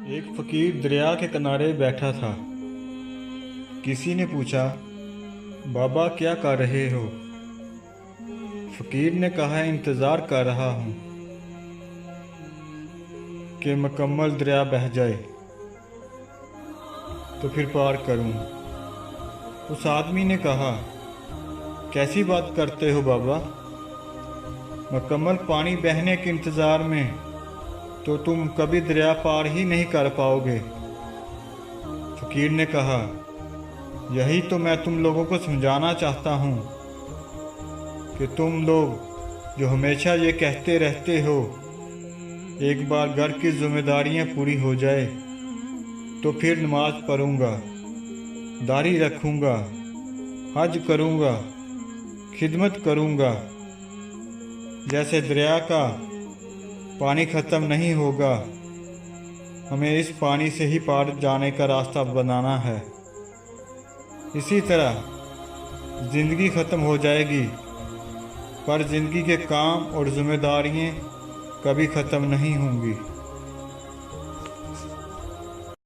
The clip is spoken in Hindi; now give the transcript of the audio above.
एक फकीर दरिया के किनारे बैठा था। किसी ने पूछा, बाबा क्या कर रहे हो? फकीर ने कहा, इंतज़ार कर रहा हूँ कि मुकम्मल दरिया बह जाए तो फिर पार करूँ। उस आदमी ने कहा, कैसी बात करते हो बाबा? मुकम्मल पानी बहने के इंतज़ार में तो तुम कभी दरिया पार ही नहीं कर पाओगे। फकीर ने कहा, यही तो मैं तुम लोगों को समझाना चाहता हूँ कि तुम लोग जो हमेशा ये कहते रहते हो, एक बार घर की जिम्मेदारियाँ पूरी हो जाए तो फिर नमाज पढ़ूँगा, दाढ़ी रखूँगा, हज करूँगा, खिदमत करूँगा। जैसे दरिया का पानी ख़त्म नहीं होगा, हमें इस पानी से ही पार जाने का रास्ता बनाना है। इसी तरह ज़िंदगी ख़त्म हो जाएगी, पर ज़िंदगी के काम और जिम्मेदारियाँ कभी ख़त्म नहीं होंगी।